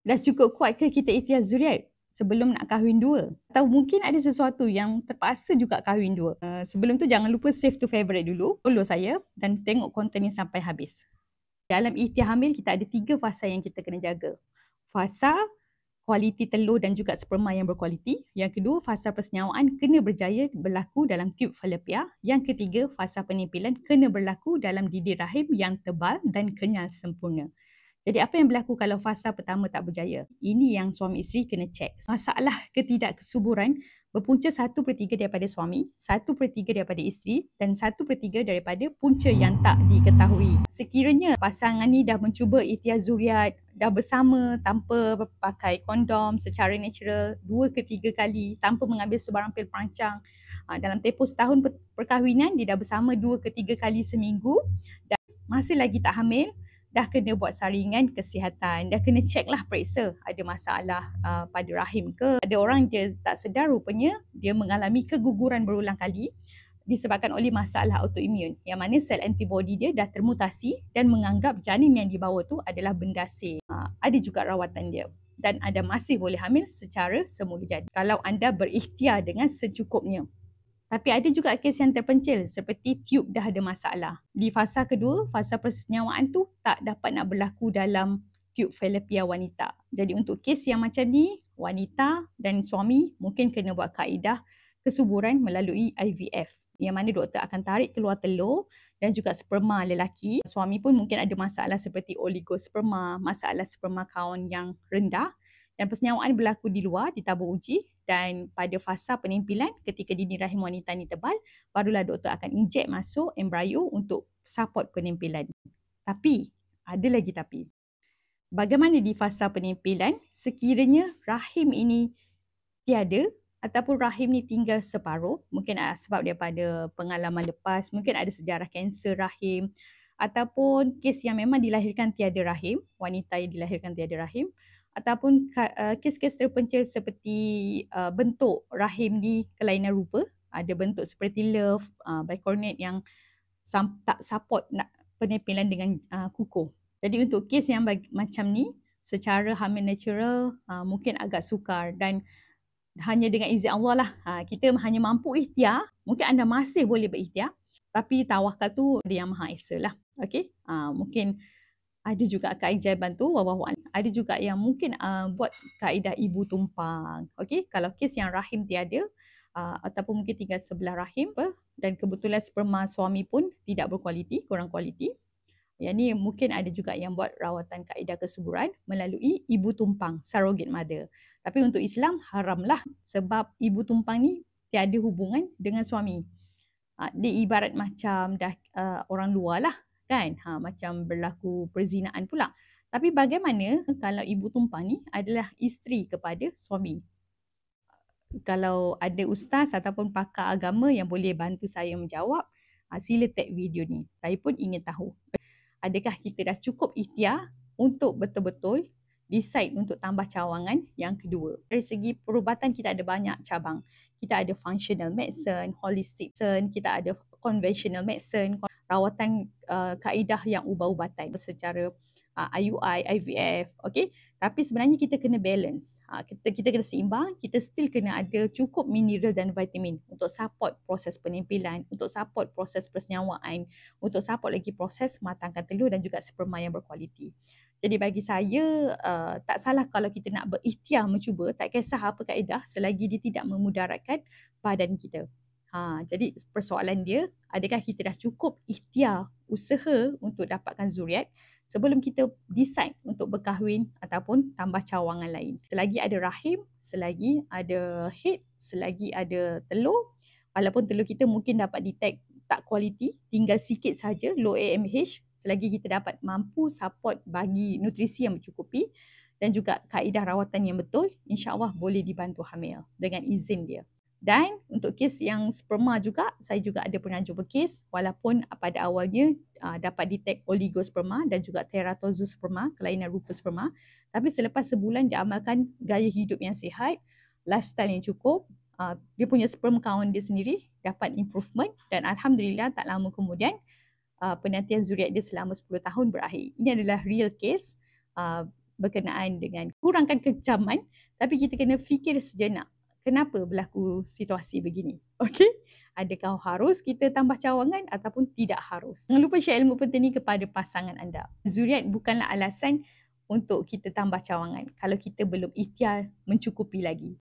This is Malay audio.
Dah cukup kuat ke kita ikhtiar zuriat sebelum nak kahwin dua? Atau mungkin ada sesuatu yang terpaksa juga kahwin dua? Sebelum tu jangan lupa save to favorite dulu, follow saya dan tengok konten ni sampai habis. Dalam ikhtiar hamil kita ada 3 fasa yang kita kena jaga. Fasa kualiti telur dan juga sperma yang berkualiti. Yang kedua, fasa persenyawaan kena berjaya berlaku dalam tube falopia. Yang ketiga, fasa penyimpilan kena berlaku dalam dinding rahim yang tebal dan kenyal sempurna. Jadi apa yang berlaku kalau fasa pertama tak berjaya? Ini yang suami isteri kena cek. Masalah ketidakkesuburan berpunca 1/3 daripada suami, 1/3 daripada isteri dan 1/3 daripada punca yang tak diketahui. Sekiranya pasangan ni dah mencuba ikhtiar zuriat, dah bersama tanpa pakai kondom secara natural 2 ke 3 kali tanpa mengambil sebarang pil perancang. Dalam tempoh setahun perkahwinan, dia dah bersama 2 ke 3 kali seminggu dan masih lagi tak hamil, dah kena buat saringan kesihatan, dah kena cek lah periksa ada masalah pada rahim ke. Ada orang dia tak sedar rupanya dia mengalami keguguran berulang kali disebabkan oleh masalah autoimun yang mana sel antibody dia dah termutasi dan menganggap janin yang dibawa tu adalah benda asing. Ada juga rawatan dia dan anda masih boleh hamil secara semula jadi kalau anda berikhtiar dengan secukupnya. Tapi ada juga kes yang terpencil seperti tube dah ada masalah. Di fasa kedua, fasa persenyawaan tu tak dapat nak berlaku dalam tube falopia wanita. Jadi untuk kes yang macam ni, wanita dan suami mungkin kena buat kaedah kesuburan melalui IVF. Yang mana doktor akan tarik keluar telur dan juga sperma lelaki. Suami pun mungkin ada masalah seperti oligosperma, masalah sperma count yang rendah. Dan persenyawaan berlaku di luar, di tabur uji dan pada fasa penimpilan ketika dinding rahim wanita ni tebal, barulah doktor akan injek masuk embrio untuk support penimpilan. Tapi, ada lagi tapi. Bagaimana di fasa penimpilan sekiranya rahim ini tiada ataupun rahim ni tinggal separuh, mungkin sebab daripada pengalaman lepas, mungkin ada sejarah kanser rahim ataupun kes yang memang dilahirkan tiada rahim, wanita yang dilahirkan tiada rahim, ataupun kes-kes terpencil seperti bentuk rahim di kelainan rupa, ada bentuk seperti love, bicornate yang tak support nak penimpilan dengan kukuh. Jadi untuk kes yang macam ni, secara hamil natural mungkin agak sukar dan hanya dengan izin Allah lah, kita hanya mampu ikhtiar. Mungkin anda masih boleh berikhtiar, tapi tawakal tu dia yang Maha Esa lah. Okay? Mungkin ada juga keajaiban tu, ada juga yang mungkin buat kaedah ibu tumpang. Okay? Kalau kes yang rahim tiada, ataupun mungkin tinggal sebelah rahim dan kebetulan sperma suami pun tidak berkualiti, kurang kualiti. Yang ni mungkin ada juga yang buat rawatan kaedah kesuburan melalui ibu tumpang, surrogate mother. Tapi untuk Islam haramlah sebab ibu tumpang ni tiada hubungan dengan suami. Dia ibarat macam dah orang luar lah kan, macam berlaku perzinaan pula. Tapi bagaimana kalau ibu tumpang ni adalah isteri kepada suami? Kalau ada ustaz ataupun pakar agama yang boleh bantu saya menjawab, sila tag video ni. Saya pun ingin tahu. Adakah kita dah cukup ikhtiar untuk betul-betul decide untuk tambah cawangan yang kedua? Dari segi perubatan kita ada banyak cabang. Kita ada functional medicine, holistic medicine, kita ada conventional medicine, rawatan kaedah yang ubat-ubatan secara IUI, IVF, okay? Tapi sebenarnya kita kena balance. Kita kena seimbang, kita still kena ada cukup mineral dan vitamin untuk support proses penimpilan, untuk support proses persenyawaan, untuk support lagi proses matangkan telur dan juga sperma yang berkualiti. Jadi bagi saya, tak salah kalau kita nak berikhtiar mencuba, tak kisah apa kaedah selagi dia tidak memudaratkan badan kita. Jadi persoalan dia, adakah kita dah cukup ikhtiar usaha untuk dapatkan zuriat sebelum kita decide untuk berkahwin ataupun tambah cawangan lain. Selagi ada rahim, selagi ada head, selagi ada telur, walaupun telur kita mungkin dapat detect tak kualiti, tinggal sikit saja, low AMH, selagi kita dapat mampu support bagi nutrisi yang mencukupi dan juga kaedah rawatan yang betul, insya-Allah boleh dibantu hamil dengan izin dia. Dan untuk kes yang sperma juga, saya juga ada pernah jumpa kes walaupun pada awalnya dapat detect oligosperma dan juga teratozosperma, kelainan rupa sperma. Tapi selepas sebulan dia amalkan gaya hidup yang sihat, lifestyle yang cukup, dia punya sperm count dia sendiri dapat improvement dan Alhamdulillah tak lama kemudian penantian zuriat dia selama 10 tahun berakhir. Ini adalah real case. berkenaan dengan kurangkan kecaman, tapi kita kena fikir sejenak. Kenapa berlaku situasi begini? Okey? Adakah harus kita tambah cawangan ataupun tidak harus? Jangan lupa share ilmu penting ini kepada pasangan anda. Zuriat bukanlah alasan untuk kita tambah cawangan kalau kita belum ikhtiar mencukupi lagi.